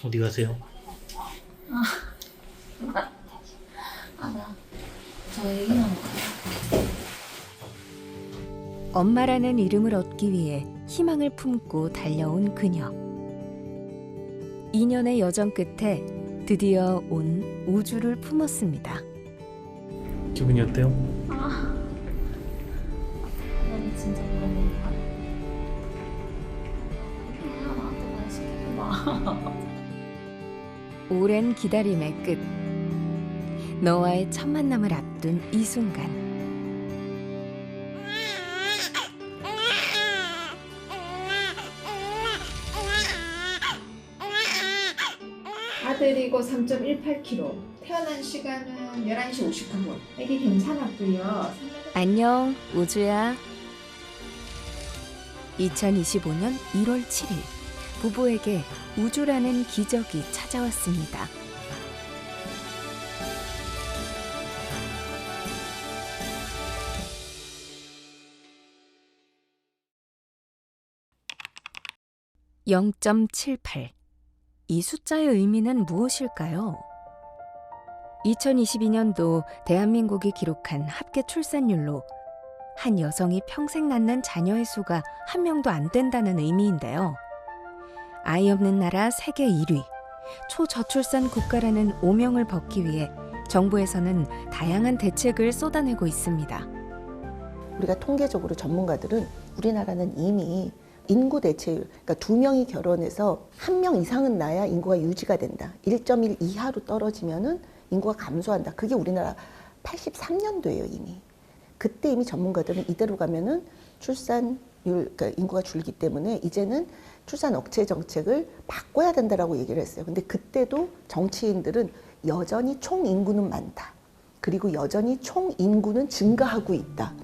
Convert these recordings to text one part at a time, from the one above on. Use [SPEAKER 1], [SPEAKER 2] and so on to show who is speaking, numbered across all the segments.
[SPEAKER 1] 어디 가세요?
[SPEAKER 2] 저 얘기만 할까요?
[SPEAKER 3] 엄마라는 이름을 얻기 위해 희망을 품고 달려온 그녀. 2년의 여정 끝에 드디어 온 우주를 품었습니다.
[SPEAKER 1] 기분이 어때요?
[SPEAKER 2] 너는 진짜 너무 그냥 나한테 말 시키지 마.
[SPEAKER 3] 오랜 기다림의 끝. 너와의 첫 만남을 앞둔 이 순간.
[SPEAKER 4] 아들이고 3.18kg. 태어난 시간은 11시 59분. 아기 괜찮았고요.
[SPEAKER 3] 안녕, 우주야. 2025년 1월 7일, 부부에게 우주라는 기적이 찾아왔습니다. (0.78) 이 숫자의 의미는 무엇일까요? 2022년도 대한민국이 기록한 합계 출산율로 한 여성이 평생 낳는 자녀의 수가 한 명도 안 된다는 의미인데요. 아이 없는 나라 세계 1위, 초저출산 국가라는 오명을 벗기 위해 정부에서는 다양한 대책을 쏟아내고 있습니다.
[SPEAKER 5] 우리가 통계적으로 전문가들은 우리나라는 이미 인구 대체율, 그러니까 2명이 결혼해서 1명 이상은 낳아야 인구가 유지가 된다. 1.1 이하로 떨어지면은 인구가 감소한다. 그게 우리나라 83년도예요, 이미. 그때 이미 전문가들은 이대로 가면은 출산율, 그러니까 인구가 줄기 때문에 이제는 출산 억제 정책을 바꿔야 된다라고 얘기를 했어요. 근데 그때도 정치인들은 여전히 총 인구는 많다. 그리고 여전히 총 인구는 증가하고 있다.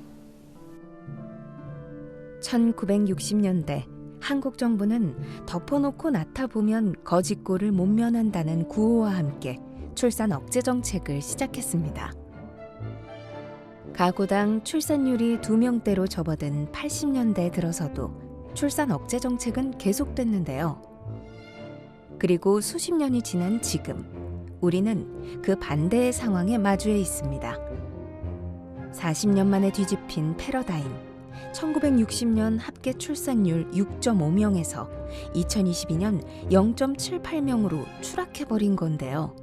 [SPEAKER 3] 1960년대 한국 정부는 덮어놓고 낳다보면 거짓골을 못 면한다는 구호와 함께 출산 억제 정책을 시작했습니다. 가구당 출산율이 2명대로 접어든 80년대에 들어서도 출산 억제 정책은 계속됐는데요. 그리고 수십 년이 지난 지금, 우리는 그 반대의 상황에 마주해 있습니다. 40년 만에 뒤집힌 패러다임. 1960년 합계 출산율 6.5명에서 2022년 0.78명으로 추락해버린 건데요.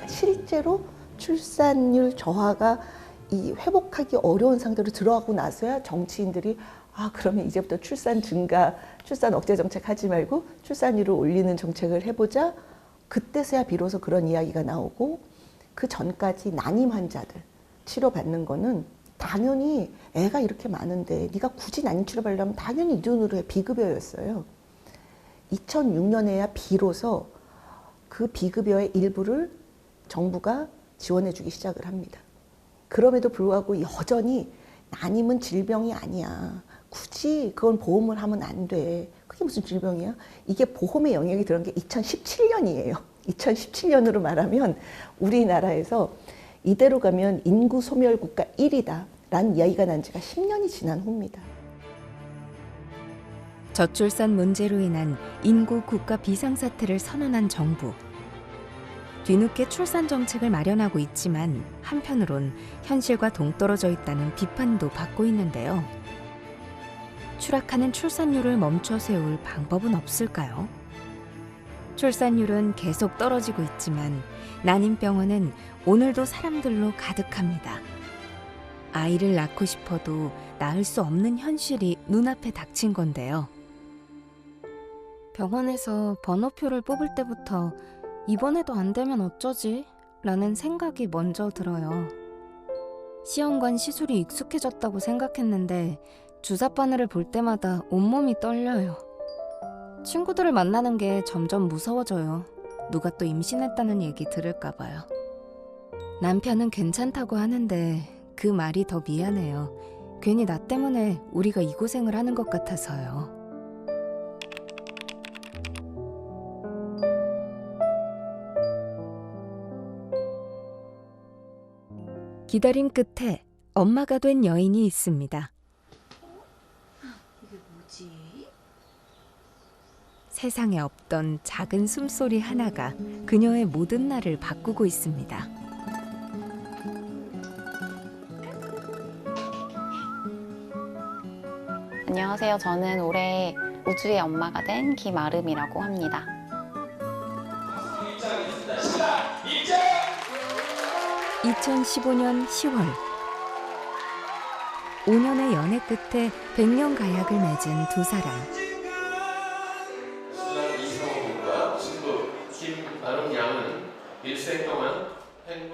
[SPEAKER 5] 실제로 출산율 저하가 이 회복하기 어려운 상태로 들어가고 나서야 정치인들이 그러면 이제부터 출산 증가, 출산 억제 정책 하지 말고 출산율을 올리는 정책을 해보자. 그때서야 비로소 그런 이야기가 나오고, 그 전까지 난임 환자들 치료받는 거는 당연히 애가 이렇게 많은데 네가 굳이 난임 치료받으려면 당연히 이 돈으로 해. 비급여였어요. 2006년에야 비로소 그 비급여의 일부를 정부가 지원해 주기 시작을 합니다. 그럼에도 불구하고 여전히 난임은 질병이 아니야. 굳이 그건 보험을 하면 안 돼. 그게 무슨 질병이야? 이게 보험의 영역이 들어간 게 2017년이에요. 2017년으로 말하면 우리나라에서 이대로 가면 인구 소멸 국가 1위다 라는 이야기가 난 지가 10년이 지난 후입니다.
[SPEAKER 3] 저출산 문제로 인한 인구 국가 비상사태를 선언한 정부. 뒤늦게 출산 정책을 마련하고 있지만 한편으론 현실과 동떨어져 있다는 비판도 받고 있는데요. 추락하는 출산율을 멈춰 세울 방법은 없을까요? 출산율은 계속 떨어지고 있지만 난임병원은 오늘도 사람들로 가득합니다. 아이를 낳고 싶어도 낳을 수 없는 현실이 눈앞에 닥친 건데요. 병원에서 번호표를 뽑을 때부터 이번에도 안 되면 어쩌지? 라는 생각이 먼저 들어요. 시험관 시술이 익숙해졌다고 생각했는데 주사 바늘을 볼 때마다 온몸이 떨려요. 친구들을 만나는 게 점점 무서워져요. 누가 또 임신했다는 얘기 들을까 봐요. 남편은 괜찮다고 하는데 그 말이 더 미안해요. 괜히 나 때문에 우리가 이 고생을 하는 것 같아서요. 기다림 끝에 엄마가 된 여인이 있습니다.
[SPEAKER 2] 이게 뭐지?
[SPEAKER 3] 세상에 없던 작은 숨소리 하나가 그녀의 모든 날을 바꾸고 있습니다.
[SPEAKER 6] 안녕하세요. 저는 올해 우주의 엄마가 된 김아름이라고 합니다.
[SPEAKER 3] 2015년 10월 5년의 연애 끝에 100년 가약을 맺은 두 사람.
[SPEAKER 7] 이성훈과 신부 김아름 양은 일생 동안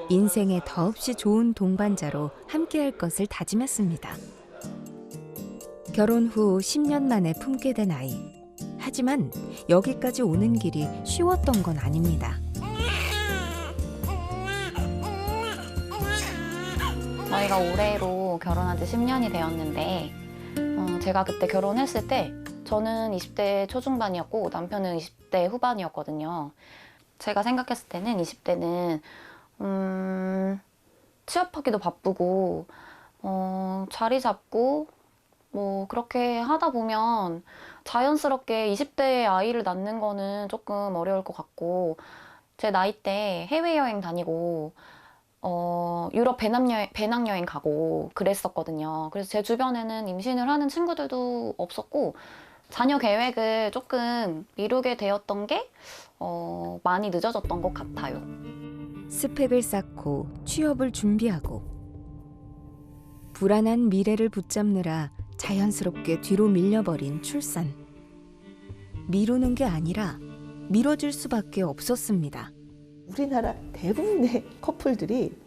[SPEAKER 3] 인생에 더없이 좋은 동반자로 함께할 것을 다짐했습니다. 결혼 후 10년 만에 품게 된 아이. 하지만 여기까지 오는 길이 쉬웠던 건 아닙니다.
[SPEAKER 6] 저희가 올해로 결혼한 지 10년이 되었는데 제가 그때 결혼했을 때 저는 20대 초중반이었고 남편은 20대 후반이었거든요. 제가 생각했을 때는 20대는 취업하기도 바쁘고 자리 잡고 뭐 그렇게 하다 보면 자연스럽게 20대에 아이를 낳는 거는 조금 어려울 것 같고 제 나이 때 해외여행 다니고 유럽 배낭여행 가고 그랬었거든요. 그래서 제 주변에는 임신을 하는 친구들도 없었고 자녀 계획을 조금 미루게 되었던 게 많이 늦어졌던 것 같아요.
[SPEAKER 3] 스펙을 쌓고 취업을 준비하고 불안한 미래를 붙잡느라 자연스럽게 뒤로 밀려버린 출산. 미루는 게 아니라 미뤄질 수밖에 없었습니다.
[SPEAKER 5] 우리나라 대부분의 커플들이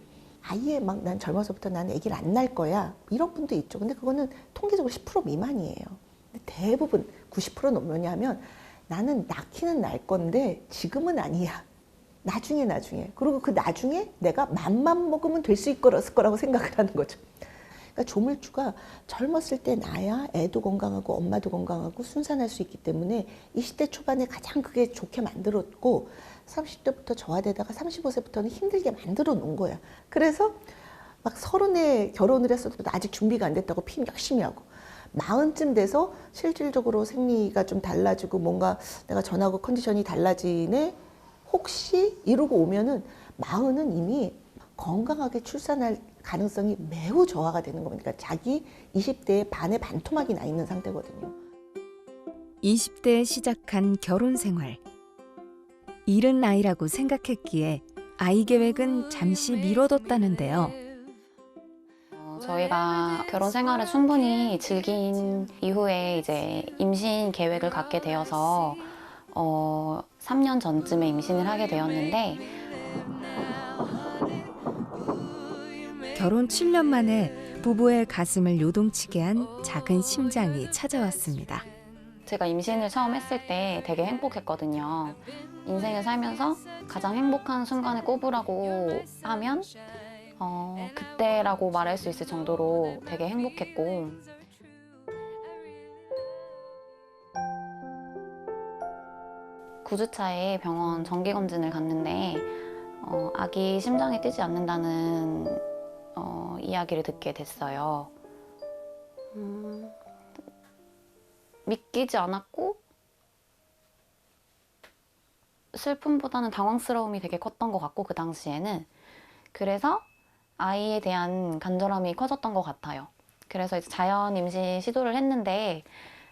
[SPEAKER 5] 아예 막 난 젊어서부터 난 아기를 안 낳을 거야 이런 분도 있죠. 근데 그거는 통계적으로 10% 미만이에요. 근데 대부분 90%는 뭐냐면 나는 낳기는 낳을 건데 지금은 아니야. 나중에. 그리고 그 나중에 내가 맘만 먹으면 될 수 있을 거라고 생각을 하는 거죠. 그러니까 조물주가 젊었을 때 나야 애도 건강하고 엄마도 건강하고 순산할 수 있기 때문에 20대 초반에 가장 그게 좋게 만들었고 30대부터 저하되다가 35세부터는 힘들게 만들어 놓은 거야. 그래서 막 30에 결혼을 했어도 아직 준비가 안 됐다고 피임 열심히 하고 40쯤 돼서 실질적으로 생리가 좀 달라지고 뭔가 내가 전하고 컨디션이 달라지네 혹시 이러고 오면은 40은 이미 건강하게 출산할 가능성이 매우 저하가 되는 겁니다. 그러니까 자기 20대의 반의 반토막이 나 있는 상태거든요.
[SPEAKER 3] 20대에 시작한 결혼 생활. 이른 나이라고 생각했기에 아이 계획은 잠시 미뤄뒀다는데요.
[SPEAKER 6] 저희가 결혼 생활을 충분히 즐긴 이후에 이제 임신 계획을 갖게 되어서 3년 전쯤에 임신을 하게 되었는데
[SPEAKER 3] 결혼 7년 만에 부부의 가슴을 요동치게 한 작은 심장이 찾아왔습니다.
[SPEAKER 6] 제가 임신을 처음 했을 때 되게 행복했거든요. 인생을 살면서 가장 행복한 순간을 꼽으라고 하면 그때라고 말할 수 있을 정도로 되게 행복했고 (9주차에) 병원 정기검진을 갔는데 아기 심장이 뛰지 않는다는 이야기를 듣게 됐어요. 믿기지 않았고 슬픔보다는 당황스러움이 되게 컸던 것 같고 그 당시에는 그래서 아이에 대한 간절함이 커졌던 것 같아요. 그래서 이제 자연 임신 시도를 했는데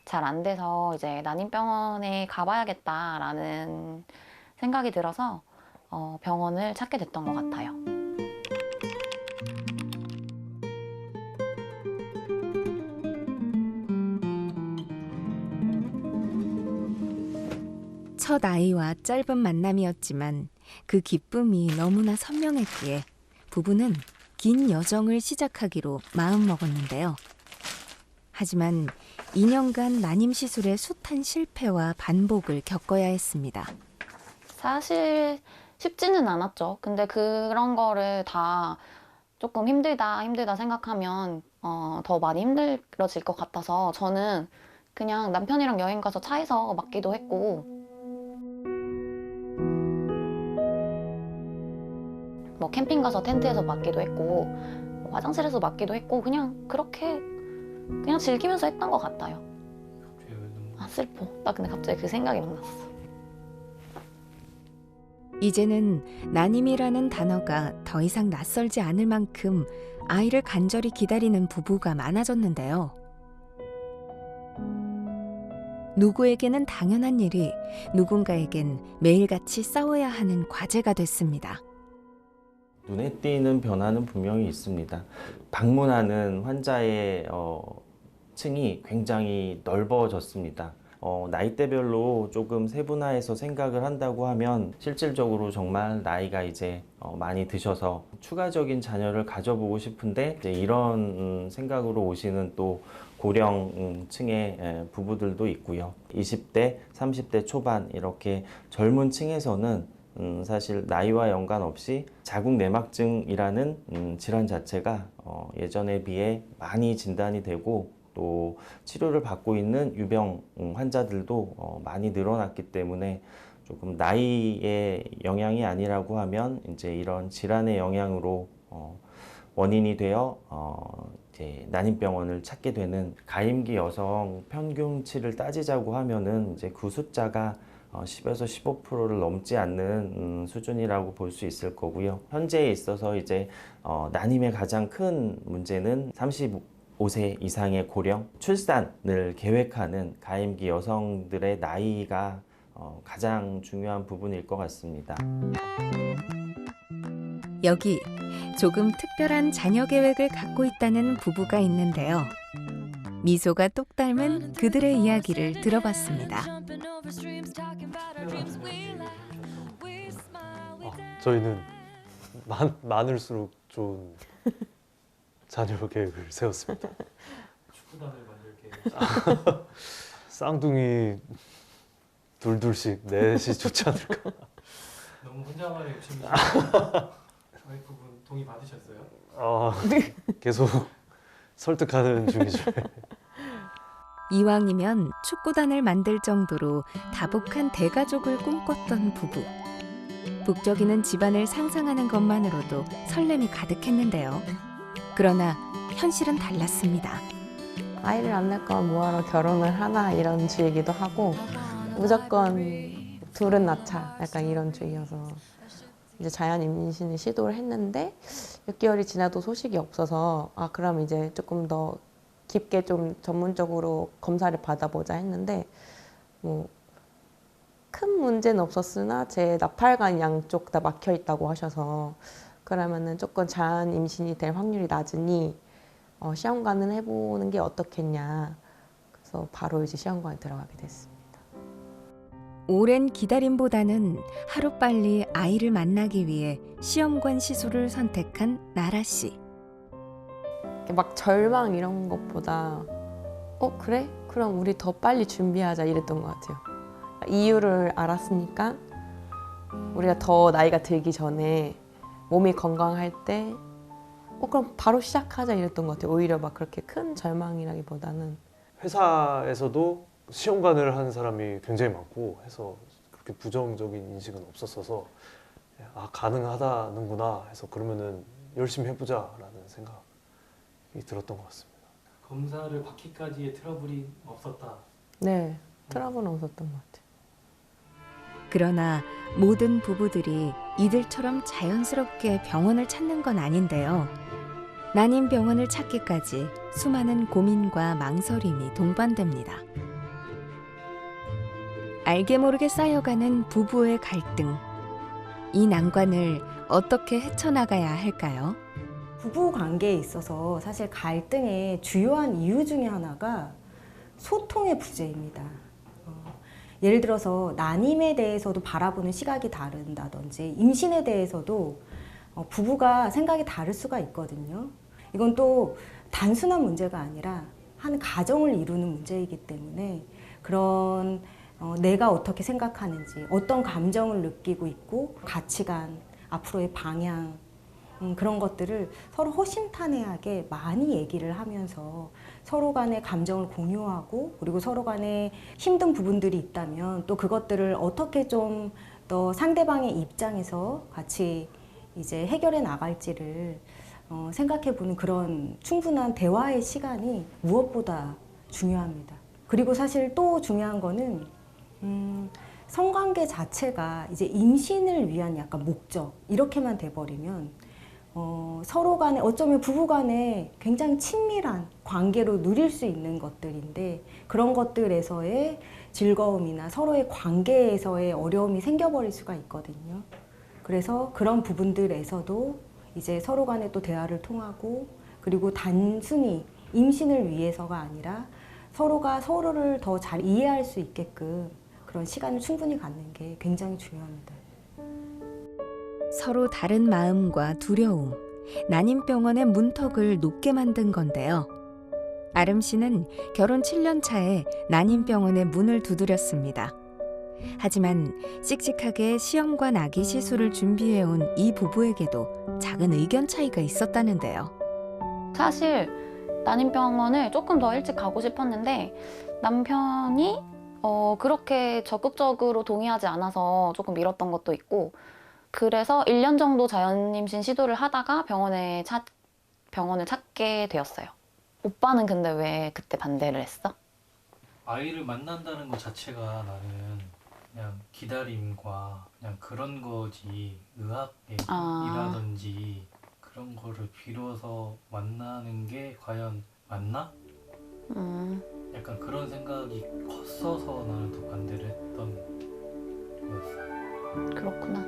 [SPEAKER 6] 잘 안 돼서 이제 난임병원에 가봐야겠다라는 생각이 들어서 병원을 찾게 됐던 것 같아요.
[SPEAKER 3] 첫 아이와 짧은 만남이었지만 그 기쁨이 너무나 선명했기에 부부는 긴 여정을 시작하기로 마음먹었는데요. 하지만 2년간 난임 시술의 숱한 실패와 반복을 겪어야 했습니다.
[SPEAKER 6] 사실 쉽지는 않았죠. 근데 그런 거를 다 조금 힘들다 생각하면 더 많이 힘들어질 것 같아서 저는 그냥 남편이랑 여행 가서 차에서 맞기도 했고 뭐 캠핑 가서 텐트에서 맞기도 했고 화장실에서 맞기도 했고 그냥 그렇게 그냥 즐기면서 했던 것 같아요.
[SPEAKER 1] 갑자기 왜 눈물이
[SPEAKER 6] 아 슬퍼. 나 근데 갑자기 그 생각이 막 났어.
[SPEAKER 3] 이제는 난임이라는 단어가 더 이상 낯설지 않을 만큼 아이를 간절히 기다리는 부부가 많아졌는데요. 누구에게는 당연한 일이 누군가에겐 매일같이 싸워야 하는 과제가 됐습니다.
[SPEAKER 8] 눈에 띄는 변화는 분명히 있습니다. 방문하는 환자의 층이 굉장히 넓어졌습니다. 나이대별로 조금 세분화해서 생각을 한다고 하면 실질적으로 정말 나이가 이제 많이 드셔서 추가적인 자녀를 가져보고 싶은데 이제 이런 생각으로 오시는 또 고령층의 부부들도 있고요. 20대, 30대 초반 이렇게 젊은 층에서는 사실 나이와 연관없이 자궁내막증이라는 질환 자체가 예전에 비해 많이 진단이 되고 또 치료를 받고 있는 유병 환자들도 많이 늘어났기 때문에 조금 나이의 영향이 아니라고 하면 이제 이런 질환의 영향으로 원인이 되어 이제 난임병원을 찾게 되는 가임기 여성 평균치를 따지자고 하면은 이제 그 숫자가 10에서 15%를 넘지 않는 수준이라고 볼 수 있을 거고요. 현재에 있어서 이제 난임의 가장 큰 문제는 35세 이상의 고령, 출산을 계획하는 가임기 여성들의 나이가 가장 중요한 부분일 것 같습니다.
[SPEAKER 3] 여기 조금 특별한 자녀 계획을 갖고 있다는 부부가 있는데요. 미소가 똑 닮은 그들의 이야기를 들어봤습니다.
[SPEAKER 1] 저희는 많을수록 좋은 자녀 계획을 세웠습니다. 축구단을 만들 계획. 쌍둥이 둘씩 넷이 좋지 않을까.
[SPEAKER 9] 너무 혼자만의 욕심이시죠? 와이프분 동의 받으셨어요?
[SPEAKER 1] 계속 설득하는 중이죠.
[SPEAKER 3] 이왕이면 축구단을 만들 정도로 다복한 대가족을 꿈꿨던 부부. 북적이는 집안을 상상하는 것만으로도 설렘이 가득했는데요. 그러나 현실은 달랐습니다.
[SPEAKER 10] 아이를 안 낳을 거면 뭐하러 결혼을 하나 이런 주의이기도 하고 무조건 둘은 낳자 약간 이런 주의여서 이제 자연 임신을 시도를 했는데 6개월이 지나도 소식이 없어서 그럼 이제 조금 더 깊게 좀 전문적으로 검사를 받아보자 했는데 뭐 큰 문제는 없었으나 제 나팔관 양쪽 다 막혀 있다고 하셔서 그러면은 조금 자연 임신이 될 확률이 낮으니 시험관을 해보는 게 어떻겠냐. 그래서 바로 이제 시험관에 들어가게 됐습니다.
[SPEAKER 3] 오랜 기다림보다는 하루빨리 아이를 만나기 위해 시험관 시술을 선택한 나라 씨.
[SPEAKER 10] 막 절망 이런 것보다 그래? 그럼 우리 더 빨리 준비하자 이랬던 것 같아요. 이유를 알았으니까 우리가 더 나이가 들기 전에 몸이 건강할 때 그럼 바로 시작하자 이랬던 것 같아요. 오히려 막 그렇게 큰 절망이라기보다는.
[SPEAKER 1] 회사에서도 시험관을 하는 사람이 굉장히 많고 해서 그렇게 부정적인 인식은 없었어서 가능하다는구나 해서 그러면은 열심히 해보자라는 생각이 들었던 것 같습니다.
[SPEAKER 9] 검사를 받기까지의 트러블이 없었다.
[SPEAKER 10] 네, 트러블은 없었던 것 같아요.
[SPEAKER 3] 그러나 모든 부부들이 이들처럼 자연스럽게 병원을 찾는 건 아닌데요. 난임 병원을 찾기까지 수많은 고민과 망설임이 동반됩니다. 알게 모르게 쌓여가는 부부의 갈등. 이 난관을 어떻게 헤쳐나가야 할까요?
[SPEAKER 11] 부부 관계에 있어서 사실 갈등의 주요한 이유 중에 하나가 소통의 부재입니다. 예를 들어서 난임에 대해서도 바라보는 시각이 다른다든지 임신에 대해서도 부부가 생각이 다를 수가 있거든요. 이건 또 단순한 문제가 아니라 한 가정을 이루는 문제이기 때문에 그런 내가 어떻게 생각하는지, 어떤 감정을 느끼고 있고 가치관, 앞으로의 방향 그런 것들을 서로 허심탄회하게 많이 얘기를 하면서 서로 간의 감정을 공유하고 그리고 서로 간에 힘든 부분들이 있다면 또 그것들을 어떻게 좀 더 상대방의 입장에서 같이 이제 해결해 나갈지를 생각해 보는 그런 충분한 대화의 시간이 무엇보다 중요합니다. 그리고 사실 또 중요한 거는 성관계 자체가 이제 임신을 위한 약간 목적 이렇게만 돼버리면 서로 간에 어쩌면 부부 간에 굉장히 친밀한 관계로 누릴 수 있는 것들인데 그런 것들에서의 즐거움이나 서로의 관계에서의 어려움이 생겨버릴 수가 있거든요. 그래서 그런 부분들에서도 이제 서로 간에 또 대화를 통하고 그리고 단순히 임신을 위해서가 아니라 서로가 서로를 더 잘 이해할 수 있게끔 그런 시간을 충분히 갖는 게 굉장히 중요합니다.
[SPEAKER 3] 서로 다른 마음과 두려움, 난임병원의 문턱을 높게 만든 건데요. 아름 씨는 결혼 7년 차에 난임병원의 문을 두드렸습니다. 하지만 씩씩하게 시험관 아기 시술을 준비해온 이 부부에게도 작은 의견 차이가 있었다는데요.
[SPEAKER 6] 사실 난임병원을 조금 더 일찍 가고 싶었는데 남편이 그렇게 적극적으로 동의하지 않아서 조금 미뤘던 것도 있고 그래서 1년 정도 자연임신 시도를 하다가 병원을 찾게 되었어요. 오빠는 근데 왜 그때 반대를 했어?
[SPEAKER 9] 아이를 만난다는 것 자체가 나는 그냥 기다림과 그냥 그런 거지 의학이라든지 그런 거를 빌어서 만나는 게 과연 맞나? 약간 그런 생각이 컸어서 나는 더 반대를 했던 거였어요.
[SPEAKER 6] 그렇구나.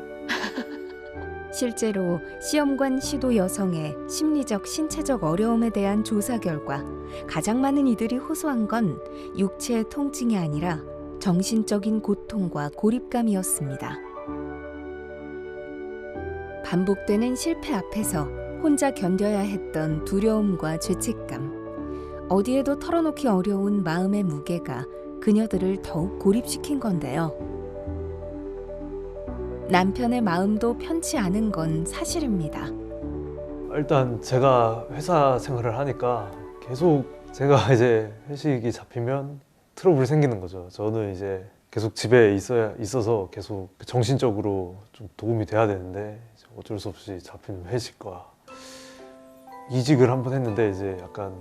[SPEAKER 3] 실제로 시험관 시도 여성의 심리적, 신체적 어려움에 대한 조사 결과 가장 많은 이들이 호소한 건 육체의 통증이 아니라 정신적인 고통과 고립감이었습니다. 반복되는 실패 앞에서 혼자 견뎌야 했던 두려움과 죄책감, 어디에도 털어놓기 어려운 마음의 무게가 그녀들을 더욱 고립시킨 건데요. 남편의 마음도 편치 않은 건 사실입니다.
[SPEAKER 1] 일단 제가 회사 생활을 하니까 계속 제가 이제 회식이 잡히면 트러블이 생기는 거죠. 저는 이제 계속 집에 있어서 계속 정신적으로 좀 도움이 돼야 되는데 어쩔 수 없이 잡히는 회식과 이직을 한번 했는데 이제 약간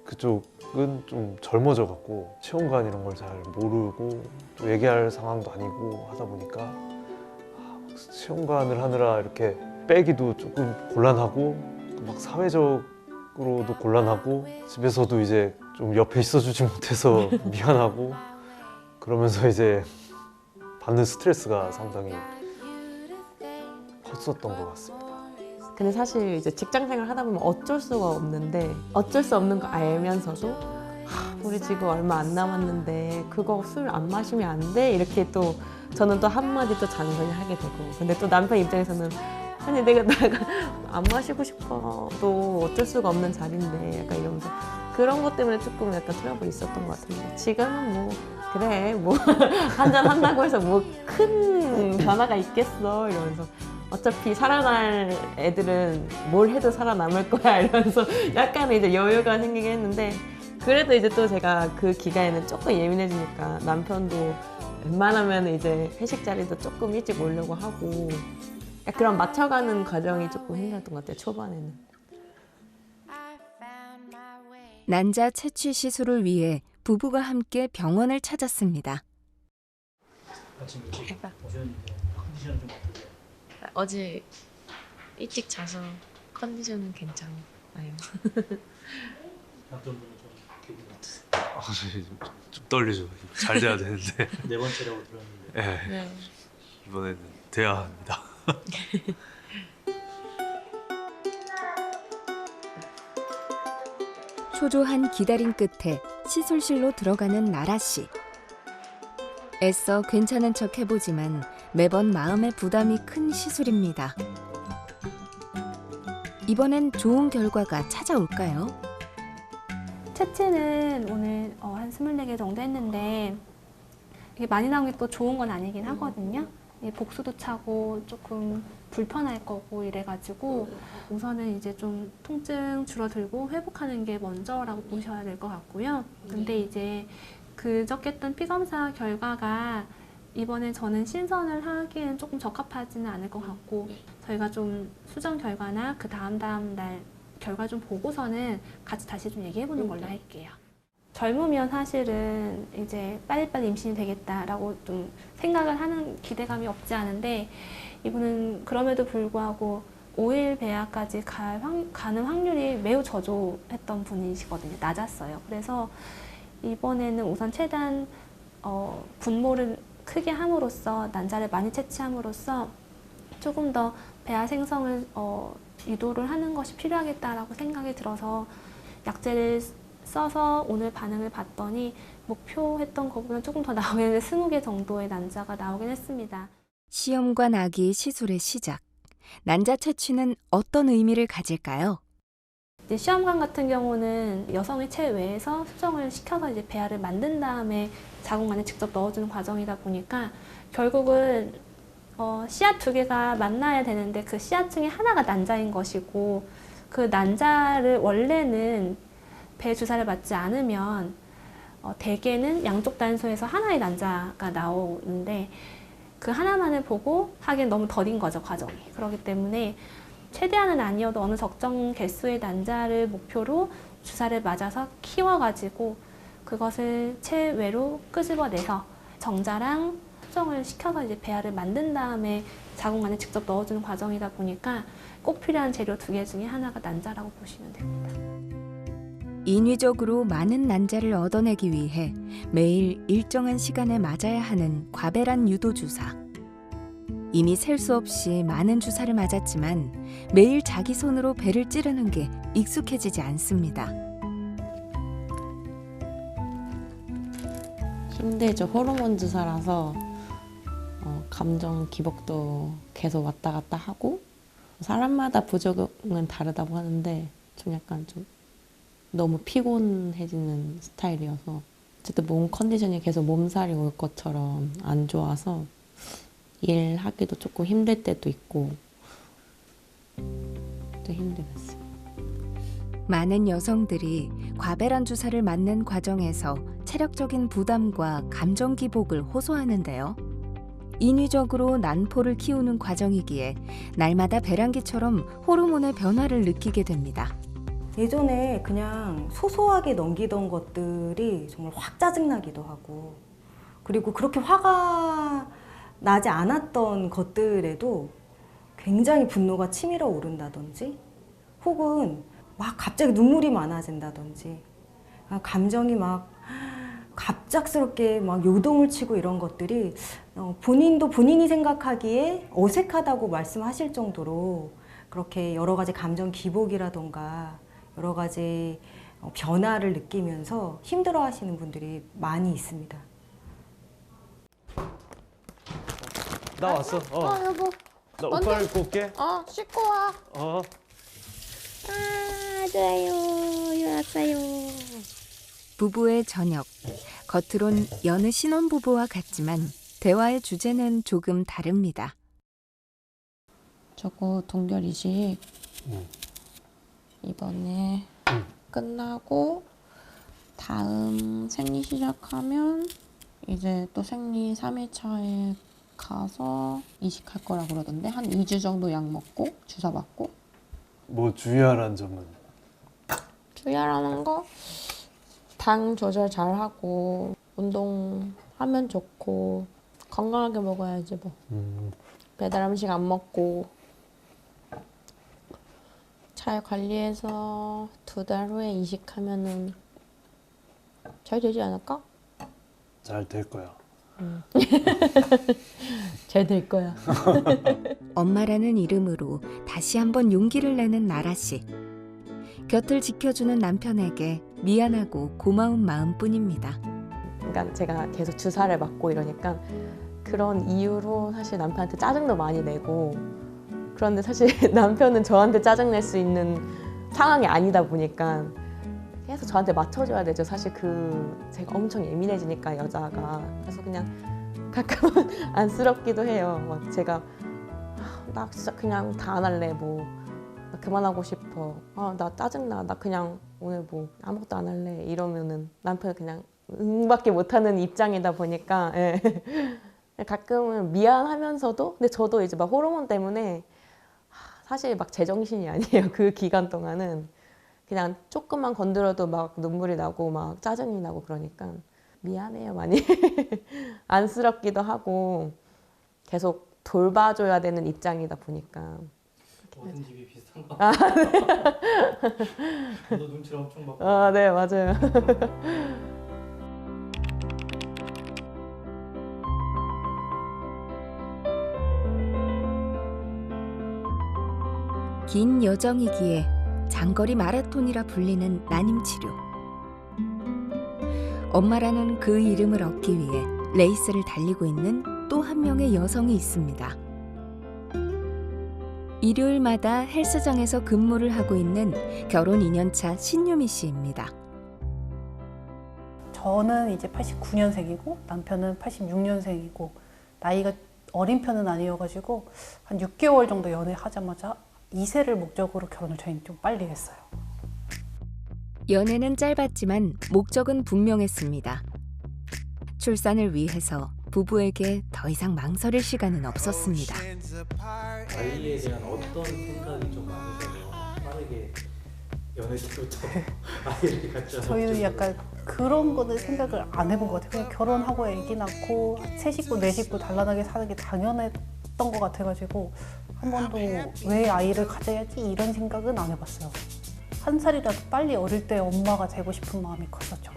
[SPEAKER 1] 그쪽은 좀 젊어져 갖고 시험관 이런 걸 잘 모르고 또 얘기할 상황도 아니고 하다 보니까 시험관을 하느라 이렇게 빼기도 조금 곤란하고 막 사회적으로도 곤란하고 집에서도 이제 좀 옆에 있어주지 못해서 미안하고 그러면서 이제 받는 스트레스가 상당히 컸었던 것 같습니다.
[SPEAKER 10] 근데 사실 이제 직장 생활 하다 보면 어쩔 수가 없는데 어쩔 수 없는 거 알면서도 우리 지금 얼마 안 남았는데 그거 술 안 마시면 안 돼? 이렇게 또 저는 또 한마디 또 잔소리 하게 되고 근데 또 남편 입장에서는 아니 내가 안 마시고 싶어 또 어쩔 수가 없는 자리인데 약간 이러면서 그런 것 때문에 조금 약간 트러블이 있었던 것 같은데 지금은 뭐 그래 뭐 한잔 한다고 해서 뭐 큰 변화가 있겠어 이러면서 어차피 살아날 애들은 뭘 해도 살아남을 거야 이러면서 약간 이제 여유가 생기긴 했는데 그래도 이제 또 제가 그 기간에는 조금 예민해지니까 남편도 웬만하면 이제 회식 자리도 조금 일찍 오려고 하고 그런 맞춰가는 과정이 조금 힘들었던 것 같아요, 초반에는.
[SPEAKER 3] 난자 채취 시술을 위해 부부가 함께 병원을 찾았습니다.
[SPEAKER 9] 아침 일찍 오셨는데 컨디션 좀 어떠세요?
[SPEAKER 12] 어제 일찍 자서 컨디션은 괜찮아요.
[SPEAKER 9] 남편분은 좀 기분 어떠세요?
[SPEAKER 1] 좀 떨리죠. 잘 돼야 되는데.
[SPEAKER 9] 네 번째라고 들었는데.
[SPEAKER 1] 네. 이번에는 돼야 합니다.
[SPEAKER 3] 초조한 기다림 끝에 시술실로 들어가는 나라 씨. 애써 괜찮은 척 해보지만 매번 마음의 부담이 큰 시술입니다. 이번엔 좋은 결과가 찾아올까요?
[SPEAKER 13] 채취는 오늘 한 24개 정도 했는데 이게 많이 나온 게 또 좋은 건 아니긴 하거든요. 복수도 차고 조금 불편할 거고 이래가지고 우선은 이제 좀 통증 줄어들고 회복하는 게 먼저라고 보셔야 될 것 같고요. 근데 이제 그저께 했던 피검사 결과가 이번에 저는 신선을 하기에는 조금 적합하지는 않을 것 같고 저희가 좀 수정 결과나 그 다음 날 결과 좀 보고서는 같이 다시 좀 얘기해보는 걸로 할게요. 젊으면 사실은 이제 빨리빨리 임신이 되겠다라고 좀 생각을 하는 기대감이 없지 않은데 이분은 그럼에도 불구하고 5일 배아까지 가는 확률이 매우 저조했던 분이시거든요. 낮았어요. 그래서 이번에는 우선 최대한 분모를 크게 함으로써 난자를 많이 채취함으로써 조금 더 배아 생성을 유도를 하는 것이 필요하겠다라고 생각이 들어서 약제를 써서 오늘 반응을 봤더니 목표했던 것보다 조금 더 나오긴 했는데 20개 정도의 난자가 나오긴 했습니다.
[SPEAKER 3] 시험관 아기 시술의 시작. 난자 채취는 어떤 의미를 가질까요?
[SPEAKER 13] 이제 시험관 같은 경우는 여성의 체외에서 수정을 시켜서 이제 배아를 만든 다음에 자궁 안에 직접 넣어주는 과정이다 보니까 결국은 씨앗 2개가 만나야 되는데 그 씨앗 중에 하나가 난자인 것이고 그 난자를 원래는 배 주사를 맞지 않으면 대개는 양쪽 단소에서 하나의 난자가 나오는데 그 하나만을 보고 하기엔 너무 더딘 거죠, 과정이. 그렇기 때문에 최대한은 아니어도 어느 적정 개수의 난자를 목표로 주사를 맞아서 키워가지고 그것을 체외로 끄집어내서 정자랑 수정을 시켜서 이제 배아를 만든 다음에 자궁 안에 직접 넣어주는 과정이다 보니까 꼭 필요한 재료 2개 중에 하나가 난자라고 보시면 됩니다.
[SPEAKER 3] 인위적으로 많은 난자를 얻어내기 위해 매일 일정한 시간에 맞아야 하는 과배란 유도 주사. 이미 셀 수 없이 많은 주사를 맞았지만 매일 자기 손으로 배를 찌르는 게 익숙해지지 않습니다.
[SPEAKER 10] 힘들죠. 호르몬 주사라서 감정 기복도 계속 왔다 갔다 하고 사람마다 부작용은 다르다고 하는데 좀 약간 좀 너무 피곤해지는 스타일이어서 어쨌든 몸 컨디션이 계속 몸살이 올 것처럼 안 좋아서 일하기도 조금 힘들 때도 있고 또 힘들었어요.
[SPEAKER 3] 많은 여성들이 과배란 주사를 맞는 과정에서 체력적인 부담과 감정 기복을 호소하는데요. 인위적으로 난포를 키우는 과정이기에 날마다 배란기처럼 호르몬의 변화를 느끼게 됩니다.
[SPEAKER 11] 예전에 그냥 소소하게 넘기던 것들이 정말 확 짜증나기도 하고 그리고 그렇게 화가 나지 않았던 것들에도 굉장히 분노가 치밀어 오른다든지 혹은 막 갑자기 눈물이 많아진다든지 감정이 막 갑작스럽게 막 요동을 치고 이런 것들이 본인도 본인이 생각하기에 어색하다고 말씀하실 정도로 그렇게 여러 가지 감정 기복이라던가 여러 가지 변화를 느끼면서 힘들어 하시는 분들이 많이 있습니다.
[SPEAKER 1] 나 왔어.
[SPEAKER 10] 여보.
[SPEAKER 1] 나 옷 갈아입고 올게.
[SPEAKER 10] 씻고 와. 좋아요. 일어났어요.
[SPEAKER 3] 부부의 저녁. 겉으론 여느 신혼부부와 같지만 대화의 주제는 조금 다릅니다.
[SPEAKER 10] 저거 동결 이식 이번에 끝나고 다음 생리 시작하면 이제 또 생리 3일차에 가서 이식할 거라 그러던데 한 2주 정도 약 먹고 주사 맞고.
[SPEAKER 1] 뭐 주의하라는 점은?
[SPEAKER 10] 주의하라는 거? 당 조절 잘하고 운동하면 좋고 건강하게 먹어야지 뭐. 배달 음식 안 먹고 잘 관리해서 2달 후에 이식하면은 잘 되지 않을까?
[SPEAKER 1] 잘 될 거야.
[SPEAKER 10] 잘 될 거야.
[SPEAKER 3] 엄마라는 이름으로 다시 한번 용기를 내는 나라 씨. 곁을 지켜주는 남편에게 미안하고 고마운 마음뿐입니다.
[SPEAKER 10] 그러니까 제가 계속 주사를 맞고 이러니까 그런 이유로 사실 남편한테 짜증도 많이 내고 그런데 사실 남편은 저한테 짜증낼 수 있는 상황이 아니다 보니까 계속 저한테 맞춰줘야 되죠. 사실 제가 엄청 예민해지니까 여자가. 그래서 그냥 가끔은 안쓰럽기도 해요. 막 제가 나 진짜 그냥 다 안 할래 뭐 나 그만하고 싶어. 나 짜증나. 나 그냥 오늘 뭐 아무것도 안 할래 이러면은 남편은 그냥 응밖에 못하는 입장이다 보니까 예. 가끔은 미안하면서도 근데 저도 이제 막 호르몬 때문에 사실 막 제정신이 아니에요. 그 기간 동안은 그냥 조금만 건드려도 막 눈물이 나고 막 짜증이 나고 그러니까 미안해요 많이. 안쓰럽기도 하고 계속 돌봐줘야 되는 입장이다 보니까.
[SPEAKER 9] 모든 집이 비슷한가?
[SPEAKER 10] 아, 네.
[SPEAKER 9] 저도 눈치를 엄청 받고.
[SPEAKER 10] 아, 네, 맞아요.
[SPEAKER 3] 긴 여정이기에 장거리 마라톤이라 불리는 난임치료. 엄마라는 그 이름을 얻기 위해 레이스를 달리고 있는 또 한 명의 여성이 있습니다. 일요일마다 헬스장에서 근무를 하고 있는 결혼 2년차 신유미 씨입니다.
[SPEAKER 14] 저는 이제 89년생이고 남편은 86년생이고 나이가 어린 편은 아니어가지고 한 6개월 정도 연애하자마자 2세를 목적으로 결혼을 저희는 좀 빨리 했어요.
[SPEAKER 3] 연애는 짧았지만 목적은 분명했습니다. 출산을 위해서 부부에게 더 이상 망설일 시간은 없었습니다.
[SPEAKER 9] 아이에 대한 어떤 생각이 좀 많으셔서 빠르게 연애 때부터 아이를 갖자.
[SPEAKER 14] 저희는 약간 그런 거는 생각을 안 해본 것 같아요. 그냥 결혼하고 아기 낳고 세 식구, 네 식구 단란하게 사는 게 당연했던 것 같아가지고 한 번도 왜 아이를 가져야지 이런 생각은 안 해봤어요. 한 살이라도 빨리 어릴 때 엄마가 되고 싶은 마음이 컸었죠.